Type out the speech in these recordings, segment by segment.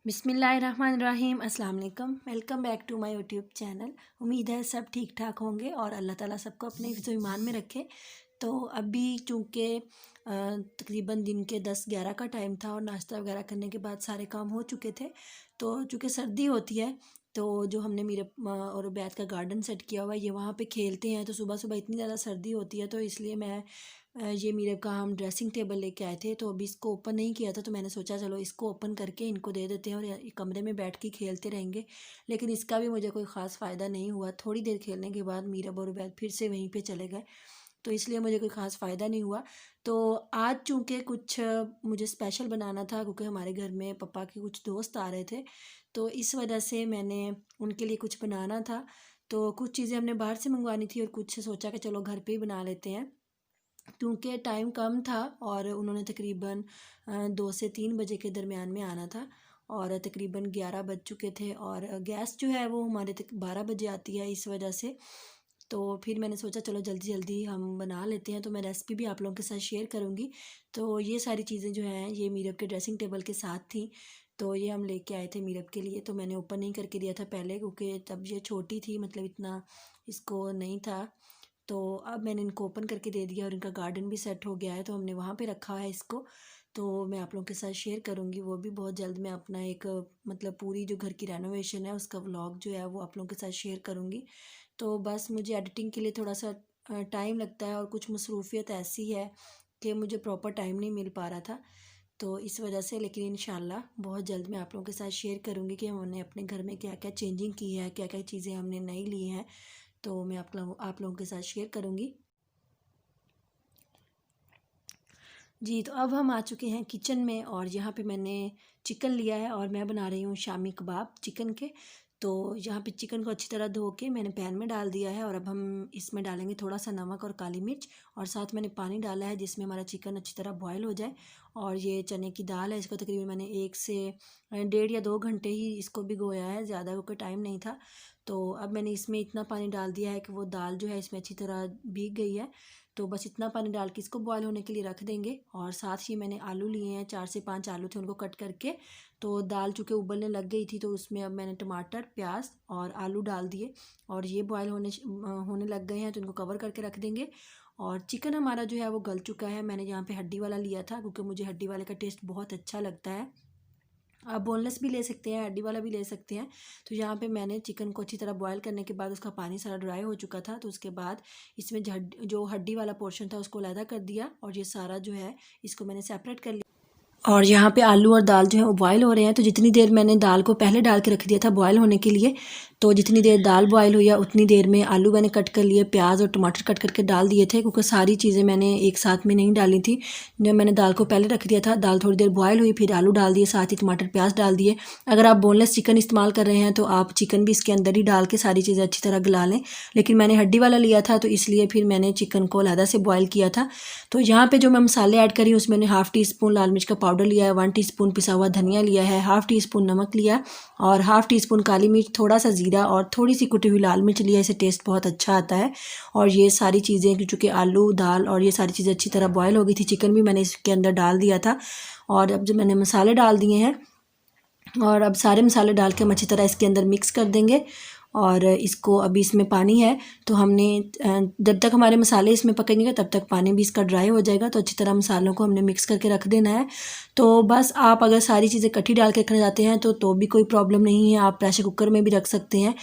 बिस्मिल्लाहिर्रहमानिर्रहीम अस्सलाम वालेकुम। Welcome back to my YouTube channel. उम्मीद है सब ठीक ठाक होंगे और अल्लाह ताला सबको अपने हिफ्ज़ ईमान में रखे। तो अभी चूँकि तकरीबन दिन के 10-11 का टाइम था और नाश्ता वगैरह करने के बाद सारे काम हो चुके थे। तो चूँकि सर्दी होती है तो जो हमने मीर और उबैद का गार्डन सेट किया हुआ है ये वहाँ पे खेलते हैं, तो सुबह सुबह इतनी ज़्यादा सर्दी होती है तो इसलिए मैं ये मीरब का हम ड्रेसिंग टेबल लेके आए थे, तो अभी इसको ओपन नहीं किया था, तो मैंने सोचा चलो इसको ओपन करके इनको दे देते हैं और कमरे में बैठ के खेलते रहेंगे। लेकिन इसका भी मुझे कोई ख़ास फ़ायदा नहीं हुआ। थोड़ी देर खेलने के बाद मीरब और उबैद फिर से वहीं पे चले गए, तो इसलिए मुझे कोई ख़ास फ़ायदा नहीं हुआ। तो आज चूँकि कुछ मुझे स्पेशल बनाना था क्योंकि हमारे घर में पापा के कुछ दोस्त आ रहे थे, तो इस वजह से मैंने उनके लिए कुछ बनाना था। तो कुछ चीज़ें हमने बाहर से मंगवानी थी और कुछ सोचा कि चलो घर पे ही बना लेते हैं। क्योंकि टाइम कम था और उन्होंने तकरीबन 2 से 3 बजे के दरमियान में आना था और तकरीबन 11 बज चुके थे और गैस जो है वो हमारे तक 12 बजे आती है इस वजह से। तो फिर मैंने सोचा चलो जल्दी जल्दी हम बना लेते हैं, तो मैं रेसिपी भी आप लोगों के साथ शेयर करूँगी। तो ये सारी चीज़ें जो हैं ये मीरब के ड्रेसिंग टेबल के साथ थी, तो ये हम लेके आए थे मीरब के लिए। तो मैंने ओपन नहीं करके दिया था पहले क्योंकि तब ये छोटी थी, मतलब इतना इसको नहीं था। तो अब मैंने इनको ओपन करके दे दिया और इनका गार्डन भी सेट हो गया है, तो हमने वहाँ पे रखा है इसको। तो मैं आप लोगों के साथ शेयर करूँगी वो भी बहुत जल्द। मैं अपना एक मतलब पूरी जो घर की रेनोवेशन है उसका व्लॉग जो है वो आप लोगों के साथ शेयर करूँगी। तो बस मुझे एडिटिंग के लिए थोड़ा सा टाइम लगता है और कुछ मसरूफियत ऐसी है कि मुझे प्रॉपर टाइम नहीं मिल पा रहा था, तो इस वजह से। लेकिन इंशाल्लाह बहुत जल्द मैं आप लोगों के साथ शेयर करूँगी कि हमने अपने घर में क्या क्या चेंजिंग की है, क्या क्या चीज़ें हमने नई ली हैं, तो मैं आप लोगों के साथ शेयर करूँगी। जी, तो अब हम आ चुके हैं किचन में और यहाँ पे मैंने चिकन लिया है और मैं बना रही हूँ शामी कबाब चिकन के। तो यहाँ पे चिकन को अच्छी तरह धो के मैंने पैन में डाल दिया है और अब हम इसमें डालेंगे थोड़ा सा नमक और काली मिर्च और साथ मैंने पानी डाला है जिसमें हमारा चिकन अच्छी तरह बॉयल हो जाए। और ये चने की दाल है, इसको तकरीबन मैंने 1 से 1.5 या 2 घंटे ही इसको भिगोया है, ज़्यादा क्योंकि टाइम नहीं था। तो अब मैंने इसमें इतना पानी डाल दिया है कि वो दाल जो है इसमें अच्छी तरह भीग गई है। तो बस इतना पानी डाल के इसको बॉयल होने के लिए रख देंगे। और साथ ही मैंने आलू लिए हैं, 4 से 5 आलू थे, उनको कट करके। तो दाल चूँकि उबलने लग गई थी तो उसमें अब मैंने टमाटर, प्याज और आलू डाल दिए और ये बॉयल होने लग गए हैं, तो इनको कवर करके रख देंगे। और चिकन हमारा जो है वो गल चुका है। मैंने यहाँ पे हड्डी वाला लिया था क्योंकि मुझे हड्डी वाले का टेस्ट बहुत अच्छा लगता है। आप बोनलेस भी ले सकते हैं, हड्डी वाला भी ले सकते हैं। तो यहाँ पे मैंने चिकन को अच्छी तरह बॉयल करने के बाद उसका पानी सारा ड्राई हो चुका था, तो उसके बाद इसमें जो हड्डी वाला पोर्शन था उसको अलहदा कर दिया और ये सारा जो है इसको मैंने सेपरेट कर लिया। और यहाँ पे आलू और दाल जो है वो बॉयल हो रहे हैं, तो जितनी देर मैंने दाल को पहले डाल के रख दिया था बॉयल होने के लिए, तो जितनी देर दाल बॉयल हुई है उतनी देर में आलू मैंने कट कर लिए, प्याज और टमाटर कट करके डाल दिए थे क्योंकि सारी चीज़ें मैंने एक साथ में नहीं डाली थी। जब मैंने दाल को पहले रख दिया था, दाल थोड़ी देर बॉयल हुई, फिर आलू डाल दिए, साथ ही टमाटर प्याज डाल दिए। अगर आप बोनलेस चिकन इस्तेमाल कर रहे हैं तो आप चिकन भी इसके अंदर ही डाल के सारी चीज़ें अच्छी तरह गला लें, लेकिन मैंने हड्डी वाला लिया था तो इसलिए फिर मैंने चिकन को अलहदा से बॉयल किया था। तो यहाँ पे जो मैं मसाले ऐड करी उसमें मैंने ½ टी स्पून लाल मिर्च का पाउडर लिया है, 1 टीस्पून पिसा हुआ धनिया लिया है, ½ टी स्पून नमक लिया और ½ टी स्पून काली मिर्च, थोड़ा सा ज़ीरा और थोड़ी सी कुटी हुई लाल मिर्च लिया। इससे टेस्ट बहुत अच्छा आता है। और ये सारी चीज़ें चूँकि आलू दाल और ये सारी चीज़ें अच्छी तरह बॉयल हो गई थी, चिकन भी मैंने इसके अंदर डाल दिया था। और अब जब मैंने मसाले डाल दिए हैं और अब सारे मसाले डाल के हम अच्छी तरह इसके अंदर मिक्स कर देंगे। और इसको अभी इसमें पानी है तो हमने जब तक हमारे मसाले इसमें पकेंगे तब तक पानी भी इसका ड्राई हो जाएगा, तो अच्छी तरह मसालों को हमने मिक्स करके रख देना है। तो बस आप अगर सारी चीज़ें इकट्ठी डाल के रखना चाहते हैं तो भी कोई प्रॉब्लम नहीं है, आप प्रेशर कुकर में भी रख सकते हैं।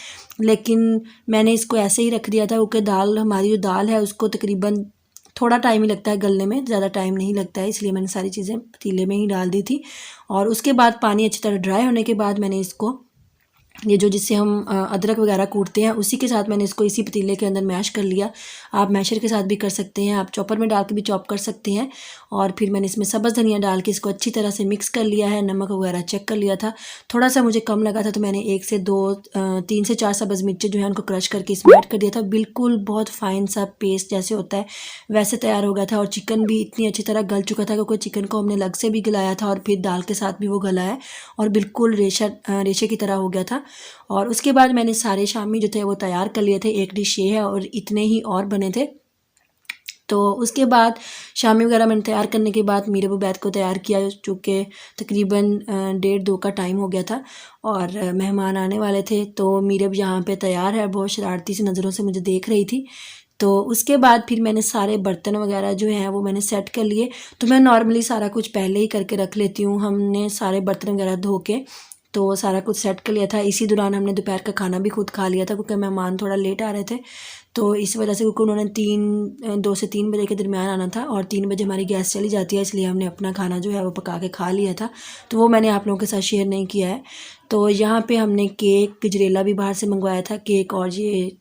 लेकिन मैंने इसको ऐसे ही रख दिया था क्योंकि हमारी जो दाल है उसको तकरीबन थोड़ा टाइम ही लगता है गलने में, ज़्यादा टाइम नहीं लगता है, इसलिए मैंने सारी चीज़ें पतीले में ही डाल दी थी। और उसके बाद पानी अच्छी तरह ड्राई होने के बाद मैंने इसको ये जो जिससे हम अदरक वगैरह कूटते हैं उसी के साथ मैंने इसको इसी पतीले के अंदर मैश कर लिया। आप मैशर के साथ भी कर सकते हैं, आप चॉपर में डाल के भी चॉप कर सकते हैं। और फिर मैंने इसमें सब्ज़ धनिया डाल के इसको अच्छी तरह से मिक्स कर लिया है, नमक वगैरह चेक कर लिया था, थोड़ा सा मुझे कम लगा था तो मैंने 3 से 4 सब्ज़ मिर्चें जो है उनको क्रश करके इसमें ऐड कर दिया था। बिल्कुल बहुत फ़ाइन सा पेस्ट जैसे होता है वैसे तैयार हो गया था। और चिकन भी इतनी अच्छी तरह गल चुका था क्योंकि चिकन को हमने अलग से भी गलाया था और फिर दाल के साथ भी वो गला है और बिल्कुल रेशे की तरह हो गया था। और उसके बाद मैंने सारे शामी जो थे वो तैयार कर लिए थे। एक डिश ये है और इतने ही और बने थे। तो उसके बाद शामी वगैरह मैंने तैयार करने के बाद मीरब उबैद को तैयार किया, चूँकि तकरीबन 1:30-2 का टाइम हो गया था और मेहमान आने वाले थे। तो मीरब यहाँ पे तैयार है, बहुत शरारती सी नज़रों से मुझे देख रही थी। तो उसके बाद फिर मैंने सारे बर्तन वगैरह जो हैं वो मैंने सेट कर लिए। तो मैं नॉर्मली सारा कुछ पहले ही करके रख लेती हूँ। हमने सारे बर्तन वगैरह धो के तो सारा कुछ सेट कर लिया था। इसी दौरान हमने दोपहर का खाना भी खुद खा लिया था, क्योंकि मेहमान थोड़ा लेट आ रहे थे। तो इस वजह से, क्योंकि उन्होंने 2 से 3 बजे के दरमियान आना था और 3 बजे हमारी गैस चली जाती है, इसलिए हमने अपना खाना जो है वो पका के खा लिया था। तो वो मैंने आप लोगों के साथ शेयर नहीं किया है। तो यहाँ पे हमने केक, गजरेला भी बाहर से मंगवाया था, केक और ये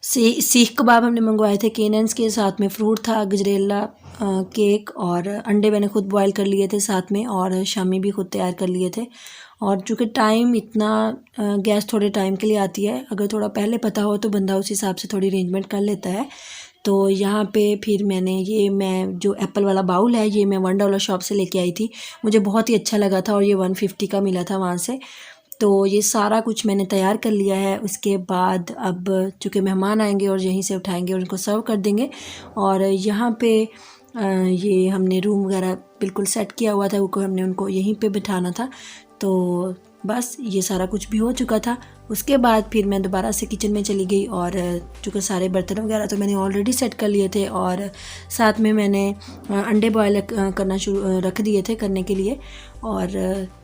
सीख कबाब हमने मंगवाए थे केनन्स के, साथ में फ्रूट था, गजरेला, केक और अंडे मैंने खुद बॉयल कर लिए थे साथ में, और शामी भी खुद तैयार कर लिए थे। और चूँकि टाइम इतना, गैस थोड़े टाइम के लिए आती है, अगर थोड़ा पहले पता हो तो बंदा उस हिसाब से थोड़ी अरेंजमेंट कर लेता है। तो यहाँ पे फिर मैं जो एप्पल वाला बाउल है, ये मैं $1 शॉप से लेके आई थी। मुझे बहुत ही अच्छा लगा था और ये 150 का मिला था वहाँ से। तो ये सारा कुछ मैंने तैयार कर लिया है। उसके बाद अब चूँकि मेहमान आएंगे और यहीं से उठाएंगे और उनको सर्व कर देंगे। और यहाँ पे ये हमने रूम वगैरह बिल्कुल सेट किया हुआ था, क्योंकि हमने उनको यहीं पे बिठाना था। तो बस ये सारा कुछ भी हो चुका था। उसके बाद फिर मैं दोबारा से किचन में चली गई और चूँकि सारे बर्तन वगैरह तो मैंने ऑलरेडी सेट कर लिए थे और साथ में मैंने अंडे बॉयल करना शुरू रख दिए थे करने के लिए। और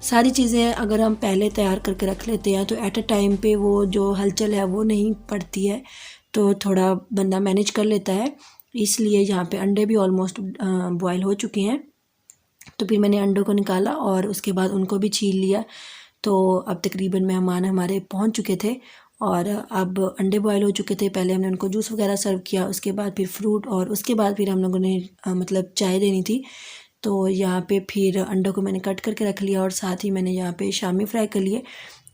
सारी चीज़ें अगर हम पहले तैयार करके रख लेते हैं तो एट अ टाइम पे वो जो हलचल है वो नहीं पड़ती है, तो थोड़ा बंदा मैनेज कर लेता है। इसलिए यहाँ पे अंडे भी ऑलमोस्ट बॉयल हो चुके हैं। तो फिर मैंने अंडों को निकाला और उसके बाद उनको भी छील लिया। तो अब तकरीबन मेहमान हमारे पहुंच चुके थे और अब अंडे बॉयल हो चुके थे। पहले हमने उनको जूस वगैरह सर्व किया, उसके बाद फिर फ्रूट और उसके बाद फिर हम लोगों ने मतलब चाय देनी थी। तो यहाँ पे फिर अंडों को मैंने कट करके रख लिया और साथ ही मैंने यहाँ पे शामी फ्राई कर लिए।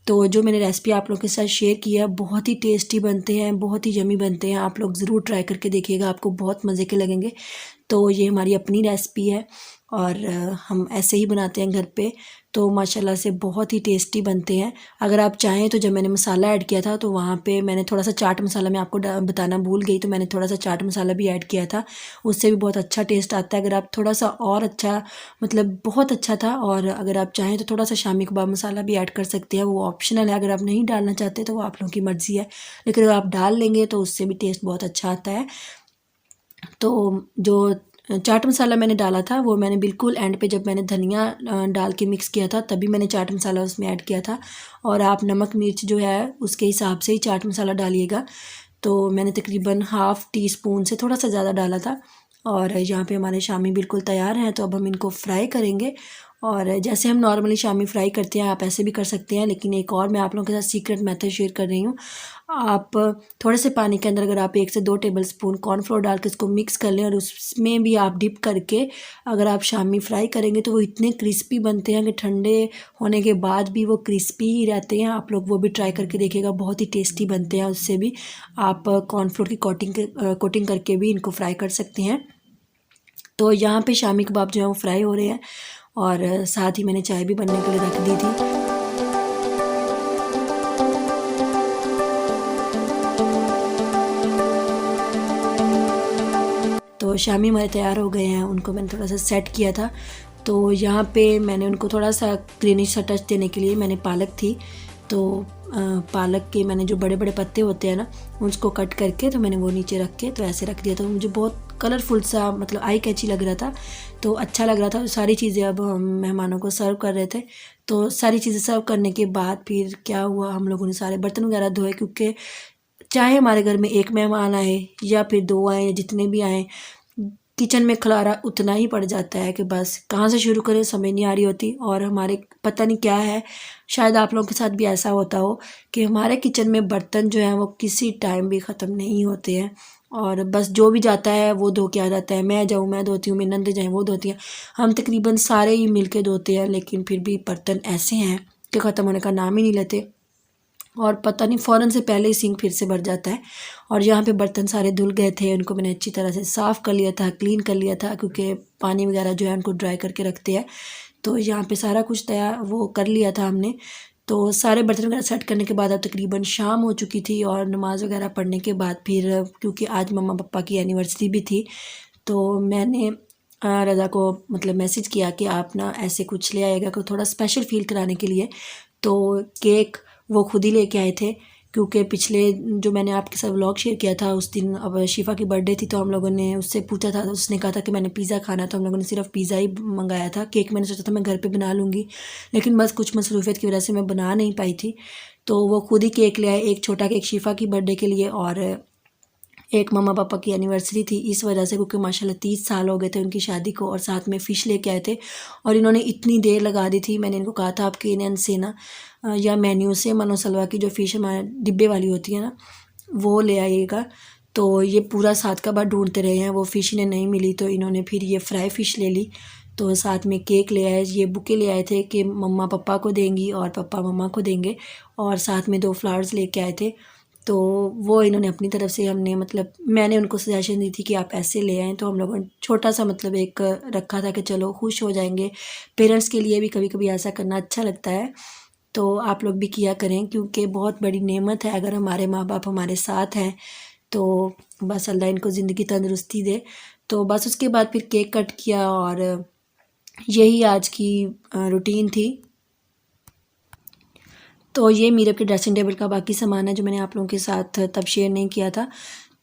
तो जो मैंने रेसिपी आप लोगों के साथ शेयर किया, बहुत ही टेस्टी बनते हैं, बहुत ही यम्मी बनते हैं। आप लोग ज़रूर ट्राई करके देखिएगा, आपको बहुत मज़े के लगेंगे। तो ये हमारी अपनी रेसिपी है और हम ऐसे ही बनाते हैं घर पे, तो माशाल्लाह से बहुत ही टेस्टी बनते हैं। अगर आप चाहें तो जब मैंने मसाला ऐड किया था तो वहाँ पे मैंने थोड़ा सा चाट मसाला, मैं आपको बताना भूल गई, तो मैंने थोड़ा सा चाट मसाला भी ऐड किया था, उससे भी बहुत अच्छा टेस्ट आता है। अगर आप थोड़ा सा और अच्छा, मतलब बहुत अच्छा था। और अगर आप चाहें तो थोड़ा सा शामी कबाब मसाला भी ऐड कर सकते हैं, वो ऑप्शनल है। अगर आप नहीं डालना चाहते तो वो आप लोगों की मर्ज़ी है, लेकिन अगर आप डाल लेंगे तो उससे भी टेस्ट बहुत अच्छा आता है। तो जो चाट मसाला मैंने डाला था वो मैंने बिल्कुल एंड पे, जब मैंने धनिया डाल के मिक्स किया था तभी मैंने चाट मसाला उसमें ऐड किया था। और आप नमक मिर्च जो है उसके हिसाब से ही चाट मसाला डालिएगा। तो मैंने तकरीबन हाफ़ टी स्पून से थोड़ा सा ज़्यादा डाला था। और यहाँ पे हमारे शामी बिल्कुल तैयार हैं, तो अब हम इनको फ्राई करेंगे। और जैसे हम नॉर्मली शामी फ्राई करते हैं आप ऐसे भी कर सकते हैं, लेकिन एक और मैं आप लोगों के साथ सीक्रेट मेथड शेयर कर रही हूँ। आप थोड़े से पानी के अंदर अगर आप 1 से 2 टेबलस्पून कॉर्नफ्लोर डाल के इसको मिक्स कर लें और उसमें भी आप डिप करके अगर आप शामी फ्राई करेंगे तो वो इतने क्रिस्पी बनते हैं कि ठंडे होने के बाद भी वो क्रिस्पी ही रहते हैं। आप लोग वो भी ट्राई करके देखिएगा, बहुत ही टेस्टी बनते हैं। उससे भी आप कॉर्नफ्लोर की कोटिंग करके भी इनको फ्राई कर सकते हैं। तो यहाँ पे शामी कबाब जो है वो फ्राई हो रहे हैं और साथ ही मैंने चाय भी बनने के लिए रख दी थी। तो शामी हमारे तैयार हो गए हैं, उनको मैंने थोड़ा सा सेट किया था। तो यहाँ पे मैंने उनको थोड़ा सा ग्रीनिश सा टच देने के लिए, मैंने पालक थी तो पालक के मैंने जो बड़े बड़े पत्ते होते हैं ना, उसको कट करके तो मैंने वो नीचे रख के तो ऐसे रख दिया था। मुझे बहुत कलरफुल सा, मतलब आई कैची लग रहा था, तो अच्छा लग रहा था। सारी चीज़ें अब हम मेहमानों को सर्व कर रहे थे। तो सारी चीज़ें सर्व करने के बाद फिर क्या हुआ, हम लोगों ने सारे बर्तन वगैरह धोए, क्योंकि चाहे हमारे घर में एक मेहमान आए या फिर 2 आए या जितने भी आए, किचन में खलारा उतना ही पड़ जाता है कि बस कहाँ से शुरू करें समझ नहीं आ रही होती। और हमारे पता नहीं क्या है, शायद आप लोगों के साथ भी ऐसा होता हो कि हमारे किचन में बर्तन जो हैं वो किसी टाइम भी ख़त्म नहीं होते हैं और बस जो भी जाता है वो धो के आ जाता है। मैं जाऊँ मैं धोती हूँ, मेरी नंदे जाएँ वो धोती हैं, हम तकरीबन सारे ही मिल के धोते हैं, लेकिन फिर भी बर्तन ऐसे हैं कि ख़त्म होने का नाम ही नहीं लेते और पता नहीं फ़ौरन से पहले ही सिंक फिर से भर जाता है। और यहाँ पे बर्तन सारे धुल गए थे, उनको मैंने अच्छी तरह से साफ़ कर लिया था, क्लीन कर लिया था, क्योंकि पानी वगैरह जो है उनको ड्राई करके रखते हैं। तो यहाँ पे सारा कुछ तैयार वो कर लिया था हमने। तो सारे बर्तन वगैरह सेट करने के बाद अब तकरीबन शाम हो चुकी थी और नमाज़ वगैरह पढ़ने के बाद फिर, क्योंकि आज मम्मा पापा की एनिवर्सरी भी थी, तो मैंने रज़ा को मतलब मैसेज किया कि आप ना ऐसे कुछ ले आएगा को थोड़ा स्पेशल फ़ील कराने के लिए। तो केक वो खुद ही लेके आए थे, क्योंकि पिछले जो मैंने आपके साथ व्लॉग शेयर किया था उस दिन अब शिफ़ा की बर्थडे थी, तो हम लोगों ने उससे पूछा था, उसने कहा था कि मैंने पिज़्ज़ा खाना, तो हम लोगों ने सिर्फ पिज़्ज़ा ही मंगाया था। केक मैंने सोचा था मैं घर पे बना लूँगी, लेकिन बस कुछ मसरूफियत की वजह से मैं बना नहीं पाई थी। तो वो खुद ही केक ले आए, एक छोटा केक शिफ़ा की बर्थडे के लिए और एक मम्मा पापा की एनिवर्सरी थी इस वजह से, क्योंकि माशाल्लाह 30 साल हो गए थे उनकी शादी को, और साथ में फ़िश लेके आए थे। और इन्होंने इतनी देर लगा दी थी, मैंने इनको कहा था आप KNN से ना या मेन्यू से मनोसलवा की जो फ़िश हमारे डिब्बे वाली होती है ना वो ले आइएगा। तो ये पूरा 7 का बाद ढूंढते रहे हैं, वो फ़िश इन्हें नहीं मिली, तो इन्होंने फिर ये फ्राई फ़िश ले ली। तो साथ में केक ले आए, ये बुके ले आए थे कि मम्मा पापा को देंगी और पापा मम्मा को देंगे, और साथ में 2 फ्लावर्स लेके आए थे। तो वो इन्होंने अपनी तरफ से, हमने मतलब मैंने उनको सजेशन दी थी कि आप ऐसे ले आएँ, तो हम लोगों ने छोटा सा मतलब एक रखा था कि चलो खुश हो जाएंगे। पेरेंट्स के लिए भी कभी कभी ऐसा करना अच्छा लगता है, तो आप लोग भी किया करें, क्योंकि बहुत बड़ी नेमत है अगर हमारे माँ बाप हमारे साथ हैं। तो बस अल्लाह इनको ज़िंदगी तंदुरुस्ती दे। तो बस उसके बाद फिर केक कट किया, और यही आज की रूटीन थी। तो ये मीरब के ड्रेसिंग टेबल का बाकी सामान है जो मैंने आप लोगों के साथ तब शेयर नहीं किया था।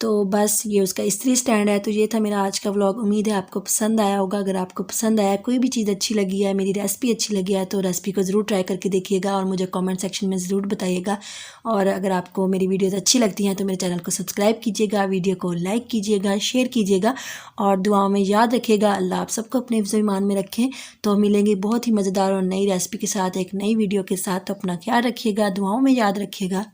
तो बस ये उसका इस्त्री स्टैंड है। तो ये था मेरा आज का व्लॉग, उम्मीद है आपको पसंद आया होगा। अगर आपको पसंद आया, कोई भी चीज़ अच्छी लगी है, मेरी रेसिपी अच्छी लगी है, तो रेसिपी को ज़रूर ट्राई करके देखिएगा और मुझे कमेंट सेक्शन में ज़रूर बताइएगा। और अगर आपको मेरी वीडियोज़ अच्छी लगती हैं तो मेरे चैनल को सब्सक्राइब कीजिएगा, वीडियो को लाइक कीजिएगा, शेयर कीजिएगा और दुआओं में याद रखिएगा। अल्लाह आप सबको अपने हिफ्ज़ ईमान में रखें। तो मिलेंगे बहुत ही मज़ेदार और नई रेसिपी के साथ, एक नई वीडियो के साथ। तो अपना ख्याल रखिएगा, दुआओं में याद रखिएगा।